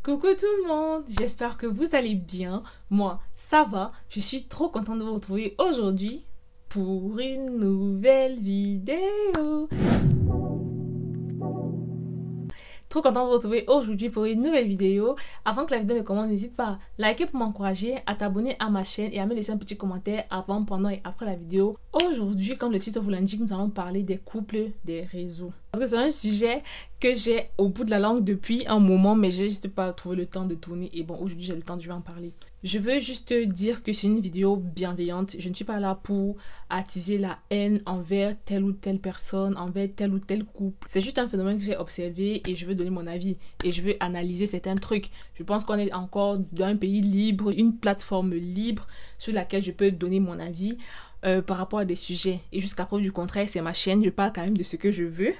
Coucou tout le monde, j'espère que vous allez bien. Moi, ça va. Je suis trop contente de vous retrouver aujourd'hui pour une nouvelle vidéo. Trop contente de vous retrouver aujourd'hui pour une nouvelle vidéo. Avant que la vidéo ne commence, n'hésite pas à liker pour m'encourager, à t'abonner à ma chaîne et à me laisser un petit commentaire avant, pendant et après la vidéo. Aujourd'hui, comme le titre vous l'indique, nous allons parler des couples des réseaux. Parce que c'est un sujet que j'ai au bout de la langue depuis un moment, mais j'ai juste pas trouvé le temps de tourner. Et bon, aujourd'hui j'ai le temps, je vais en parler. Je veux juste dire que c'est une vidéo bienveillante. Je ne suis pas là pour attiser la haine envers telle ou telle personne, envers tel ou tel couple. C'est juste un phénomène que j'ai observé et je veux donner mon avis. Et je veux analyser certains trucs. Je pense qu'on est encore dans un pays libre, une plateforme libre sur laquelle je peux donner mon avis par rapport à des sujets. Et jusqu'à preuve du contraire, c'est ma chaîne. Je parle quand même de ce que je veux.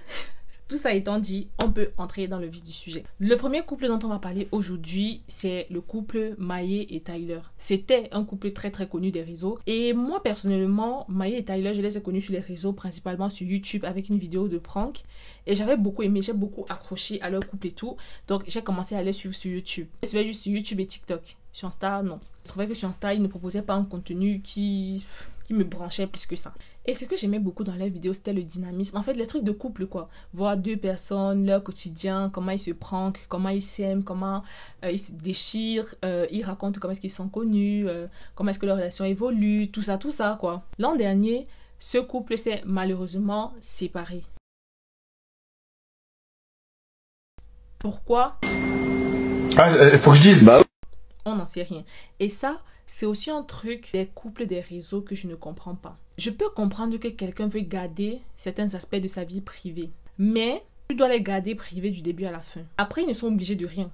Tout ça étant dit, on peut entrer dans le vif du sujet. Le premier couple dont on va parler aujourd'hui, c'est le couple Maye et Tyler. C'était un couple très très connu des réseaux. Et moi personnellement, Maye et Tyler, je les ai connus sur les réseaux, principalement sur YouTube avec une vidéo de prank. Et j'avais beaucoup aimé, j'ai beaucoup accroché à leur couple et tout. Donc j'ai commencé à les suivre sur YouTube. Je suivais juste sur YouTube et TikTok. Sur Insta, non. Je trouvais que sur Insta, ils ne proposaient pas un contenu qui me branchait plus que ça. Et ce que j'aimais beaucoup dans leurs vidéos, c'était le dynamisme. En fait, les trucs de couple, quoi. Voir deux personnes, leur quotidien, comment ils se prankent, comment ils s'aiment, comment ils se déchirent, ils racontent comment est-ce qu'ils sont connus, comment est-ce que leur relation évolue, tout ça, quoi. L'an dernier, ce couple s'est malheureusement séparé. Pourquoi? Faut que je dise, bah. On n'en sait rien. Et ça, c'est aussi un truc des couples des réseaux que je ne comprends pas. Je peux comprendre que quelqu'un veut garder certains aspects de sa vie privée. Mais tu dois les garder privés du début à la fin. Après, ils ne sont obligés de rien.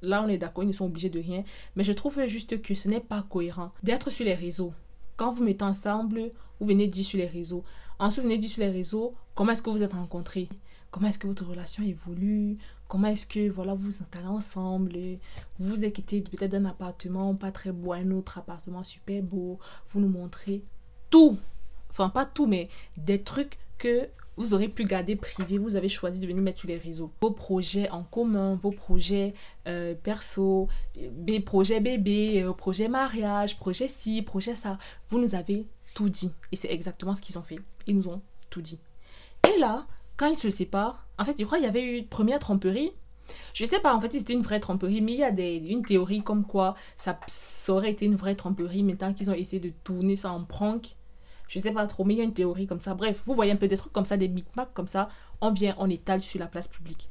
Là, on est d'accord, ils ne sont obligés de rien. Mais je trouve juste que ce n'est pas cohérent d'être sur les réseaux. Quand vous mettez ensemble, vous venez dire sur les réseaux. Ensuite, vous venez dire sur les réseaux comment est-ce que vous êtes rencontrés. Comment est-ce que votre relation évolue? Comment est-ce que voilà, vous vous installez ensemble? Vous vous êtes quitté peut-être d'un appartement pas très beau à un autre appartement super beau. Vous nous montrez tout. Enfin, pas tout, mais des trucs que vous aurez pu garder privés. Vous avez choisi de venir mettre sur les réseaux. Vos projets en commun, vos projets perso, projet bébé, projet mariage, projet ci, projet ça. Vous nous avez tout dit. Et c'est exactement ce qu'ils ont fait. Ils nous ont tout dit. Et là, quand ils se séparent, en fait, je crois qu'il y avait eu une première tromperie. Je sais pas, en fait, si c'était une vraie tromperie, mais il y a une théorie comme quoi ça aurait été une vraie tromperie, maintenant qu'ils ont essayé de tourner ça en prank. Je sais pas trop, mais il y a une théorie comme ça. Bref, vous voyez un peu des trucs comme ça, des micmacs comme ça, on vient, on étale sur la place publique.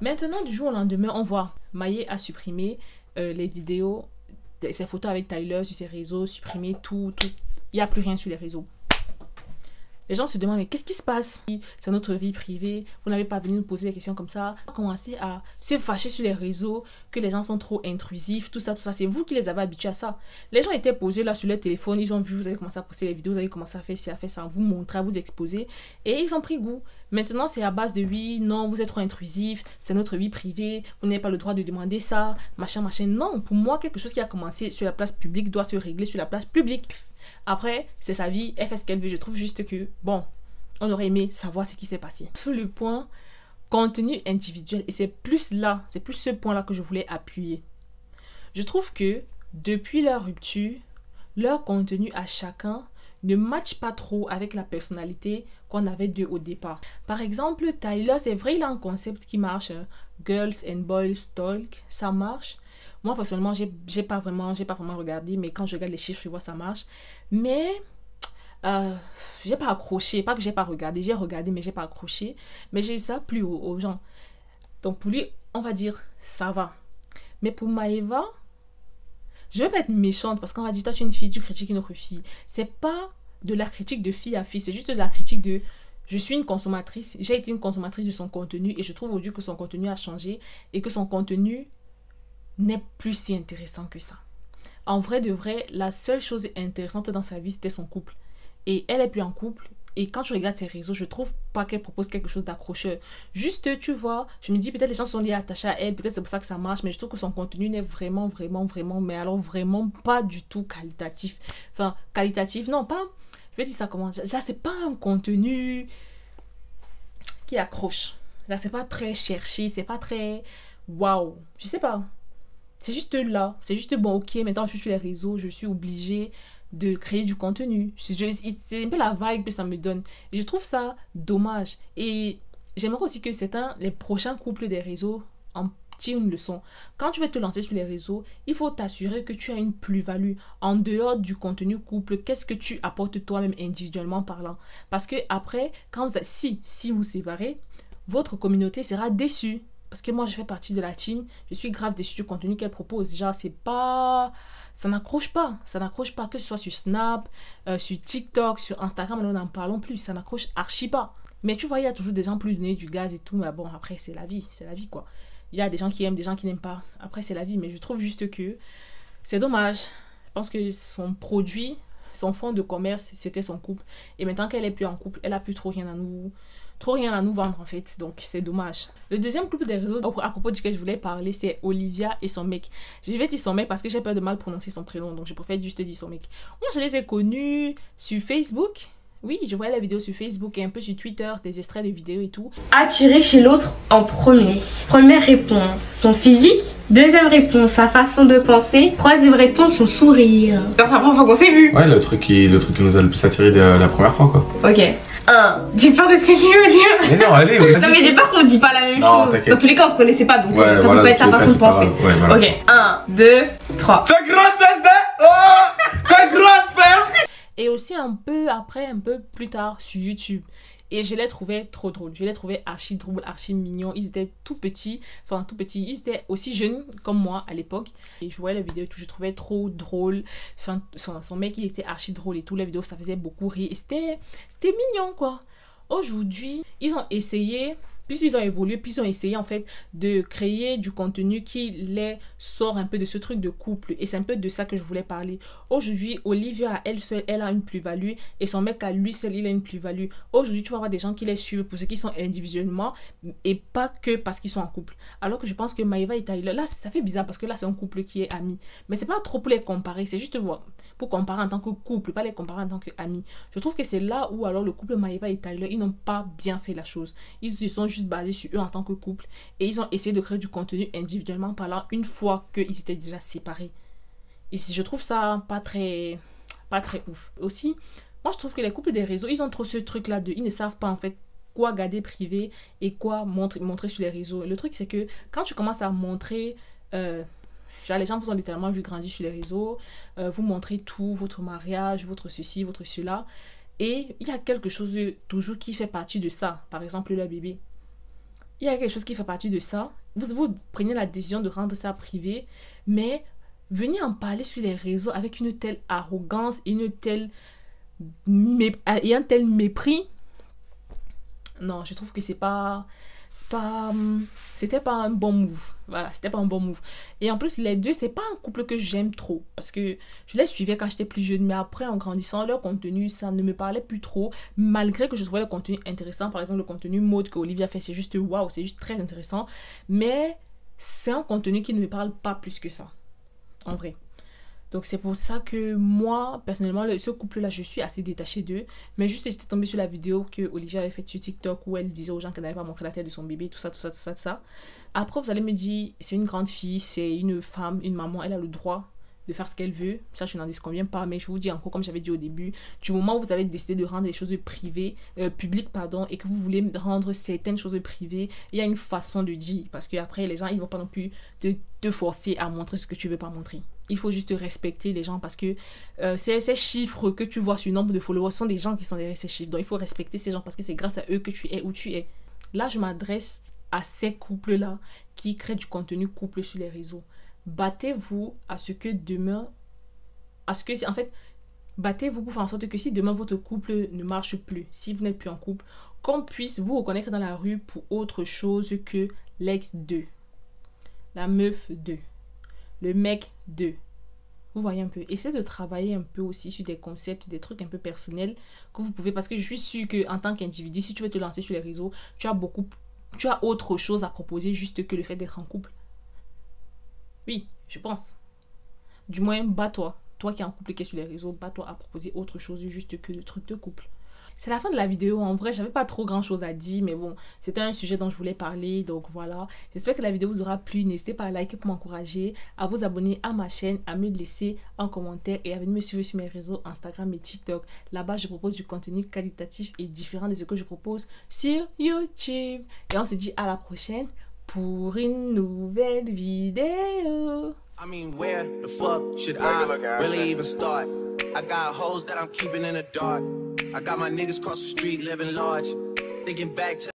Maintenant, du jour au lendemain, on voit Maye a supprimé les vidéos, ses photos avec Tyler sur ses réseaux, supprimé tout. Il n'y a plus rien sur les réseaux. Les gens se demandent, mais qu'est-ce qui se passe? C'est notre vie privée, vous n'avez pas venu nous poser des questions comme ça. On a commencé à se fâcher sur les réseaux, que les gens sont trop intrusifs, tout ça. C'est vous qui les avez habitués à ça. Les gens étaient posés là sur leur téléphone, ils ont vu, vous avez commencé à poster les vidéos, vous avez commencé à faire ci, à faire ça, à vous montrer, à vous exposer. Et ils ont pris goût. Maintenant, c'est à base de oui, non, vous êtes trop intrusif, c'est notre vie privée, vous n'avez pas le droit de demander ça, machin. Non, pour moi, quelque chose qui a commencé sur la place publique doit se régler sur la place publique. Après, c'est sa vie, elle fait ce qu'elle veut. Je trouve juste que, bon, on aurait aimé savoir ce qui s'est passé. Sur le point contenu individuel, et c'est plus ce point-là que je voulais appuyer. Je trouve que, depuis leur rupture, leur contenu à chacun ne matche pas trop avec la personnalité qu'on avait d'eux au départ. Par exemple, Tyler, c'est vrai, il a un concept qui marche. Girls and Boys Talk, ça marche. Moi, personnellement, j'ai pas vraiment regardé, mais quand je regarde les chiffres, je vois ça marche. Mais, j'ai pas accroché. Pas que j'ai pas regardé, j'ai regardé, mais j'ai pas accroché. Mais j'ai ça plu aux gens. Donc, pour lui, on va dire, ça va. Mais pour Maeva, je vais pas être méchante parce qu'on va dire, toi, tu es une fille, tu critiques une autre fille. C'est pas de la critique de fille à fille, c'est juste de la critique de... Je suis une consommatrice, j'ai été une consommatrice de son contenu et je trouve aujourd'hui que son contenu a changé et que son contenu n'est plus si intéressant que ça. En vrai de vrai, la seule chose intéressante dans sa vie, c'était son couple. Et elle est plus en couple. Et quand je regarde ses réseaux, je trouve pas qu'elle propose quelque chose d'accrocheur. Juste, tu vois, je me dis peut-être les gens sont liés attachés à elle, peut-être c'est pour ça que ça marche, mais je trouve que son contenu n'est vraiment, mais alors vraiment pas du tout qualitatif. Enfin, qualitatif, non, pas... Je vais dire ça comment... Ça, c'est pas un contenu qui accroche. Là, c'est pas très cherché, c'est pas très... waouh, je sais pas. C'est juste là. C'est juste bon, ok, maintenant je suis sur les réseaux, je suis obligée de créer du contenu. C'est un peu la vibe que ça me donne. Et je trouve ça dommage. Et j'aimerais aussi que les prochains couples des réseaux en tirent une leçon. Quand tu vas te lancer sur les réseaux, il faut t'assurer que tu as une plus-value. En dehors du contenu couple, qu'est-ce que tu apportes toi-même individuellement parlant? Parce que après, si vous séparez, votre communauté sera déçue. Parce que moi, je fais partie de la team. Je suis grave déçue du contenu qu'elle propose. Genre, c'est pas... Ça n'accroche pas. Ça n'accroche pas, que ce soit sur Snap, sur TikTok, sur Instagram. Nous n'en parlons plus. Ça n'accroche archi pas. Mais tu vois, il y a toujours des gens plus donner du gaz et tout. Mais bon, après, c'est la vie. C'est la vie, quoi. Il y a des gens qui aiment, des gens qui n'aiment pas. Après, c'est la vie. Mais je trouve juste que c'est dommage. Je pense que son produit, son fonds de commerce, c'était son couple. Et maintenant qu'elle est plus en couple, elle a plus trop rien à nous vendre en fait, donc c'est dommage. Le deuxième couple des réseaux à propos duquel je voulais parler, c'est Olivia et son mec. Je vais dire son mec parce que j'ai peur de mal prononcer son prénom, donc je préfère juste dire son mec. Moi je les ai connus sur Facebook. Oui, je voyais la vidéo sur Facebook et un peu sur Twitter, des extraits de vidéos et tout. Attiré chez l'autre en premier. Première réponse, son physique. Deuxième réponse, sa façon de penser. Troisième réponse, son sourire. C'est la première fois qu'on s'est vu. Ouais, le truc qui nous a le plus attiré la première fois, quoi. Ok. J'ai peur de ce que tu veux dire. Mais non, allez, Non mais j'ai peur qu'on dit pas la même chose. Dans tous les cas on se connaissait pas donc ça peut pas être sa façon de penser. Ouais, voilà. Ok, 1, 2, 3. Ta grosse fesse de... Oh, ta grosse fesse. Et aussi un peu plus tard sur YouTube. Et je les trouvais trop drôles. Je les trouvais archi drôles, archi mignons. Ils étaient tout petits. Ils étaient aussi jeunes comme moi à l'époque. Et je voyais la vidéo et tout. Je trouvais trop drôle. Enfin, son mec, il était archi drôle et tout. La vidéo, ça faisait beaucoup rire. Et c'était mignon, quoi. Aujourd'hui, ils ont essayé... Plus ils ont évolué, plus ils ont essayé en fait de créer du contenu qui les sort un peu de ce truc de couple. Et c'est un peu de ça que je voulais parler. Aujourd'hui, Olivia, à elle seule, elle a une plus-value. Et son mec, à lui seul, il a une plus-value. Aujourd'hui, tu vas avoir des gens qui les suivent pour ceux qui sont individuellement et pas que parce qu'ils sont en couple. Alors que je pense que Maeva et Tyler, là, ça fait bizarre parce que là, c'est un couple qui est ami. Mais c'est pas trop pour les comparer. C'est juste pour comparer en tant que couple, pas les comparer en tant qu'amis. Je trouve que c'est là où alors le couple Maeva et Tyler, ils n'ont pas bien fait la chose. Ils se sont juste basés sur eux en tant que couple et ils ont essayé de créer du contenu individuellement parlant une fois qu'ils étaient déjà séparés. Et je trouve ça pas très ouf. Aussi, moi je trouve que les couples des réseaux, ils ont trop ce truc là ils ne savent pas en fait quoi garder privé et quoi montrer sur les réseaux. Le truc c'est que quand tu commences à montrer genre les gens vous ont littéralement vu grandir sur les réseaux, vous montrez tout, votre mariage, votre ceci, votre cela, et il y a quelque chose toujours qui fait partie de ça. Par exemple le bébé. Il y a quelque chose qui fait partie de ça. Vous prenez la décision de rendre ça privé, mais venez en parler sur les réseaux avec une telle arrogance et un tel mépris. Non, je trouve que c'était pas un bon move. Voilà, c'était pas un bon move. Et en plus, les deux, c'est pas un couple que j'aime trop. Parce que je les suivais quand j'étais plus jeune. Mais après, en grandissant, leur contenu, ça ne me parlait plus trop. Malgré que je trouvais le contenu intéressant. Par exemple, le contenu mode que Olivia fait, c'est juste waouh, c'est juste très intéressant. Mais c'est un contenu qui ne me parle pas plus que ça. En vrai. Donc c'est pour ça que moi, personnellement, ce couple-là, je suis assez détachée d'eux. Mais juste, j'étais tombée sur la vidéo que Olivia avait faite sur TikTok où elle disait aux gens qu'elle n'avait pas montré la tête de son bébé, tout ça. Après, vous allez me dire, c'est une grande fille, c'est une femme, une maman, elle a le droit de faire ce qu'elle veut. Ça, je n'en disconviens pas. Mais je vous dis encore, comme j'avais dit au début, du moment où vous avez décidé de rendre les choses privées, publiques, et que vous voulez rendre certaines choses privées, il y a une façon de dire. Parce qu'après, les gens, ils ne vont pas non plus te forcer à montrer ce que tu ne veux pas montrer. Il faut juste respecter les gens parce que ces chiffres que tu vois sur le nombre de followers sont des gens qui sont derrière ces chiffres. Donc, il faut respecter ces gens parce que c'est grâce à eux que tu es où tu es. Là, je m'adresse à ces couples-là qui créent du contenu couple sur les réseaux. Battez-vous à ce que demain... battez-vous pour faire en sorte que si demain votre couple ne marche plus, si vous n'êtes plus en couple, qu'on puisse vous reconnaître dans la rue pour autre chose que l'ex 2, la meuf 2, le mec 2. Vous voyez un peu. Essayez de travailler un peu aussi sur des concepts, des trucs un peu personnels que vous pouvez. Parce que je suis sûre qu'en tant qu'individu, si tu veux te lancer sur les réseaux, tu as autre chose à proposer juste que le fait d'être en couple. Oui, je pense. Du moins, bats-toi. Toi qui es en couple et qui es sur les réseaux, bats-toi à proposer autre chose juste que le truc de couple. C'est la fin de la vidéo. En vrai, j'avais pas trop grand chose à dire, mais bon, c'était un sujet dont je voulais parler, donc voilà. J'espère que la vidéo vous aura plu. N'hésitez pas à liker pour m'encourager, à vous abonner à ma chaîne, à me laisser un commentaire et à venir me suivre sur mes réseaux Instagram et TikTok. Là-bas, je propose du contenu qualitatif et différent de ce que je propose sur YouTube. Et on se dit à la prochaine pour une nouvelle vidéo. I mean, where the fuck should I really even start? I got hoes that I'm keeping in the dark. I got my niggas across the street living large. Thinking back to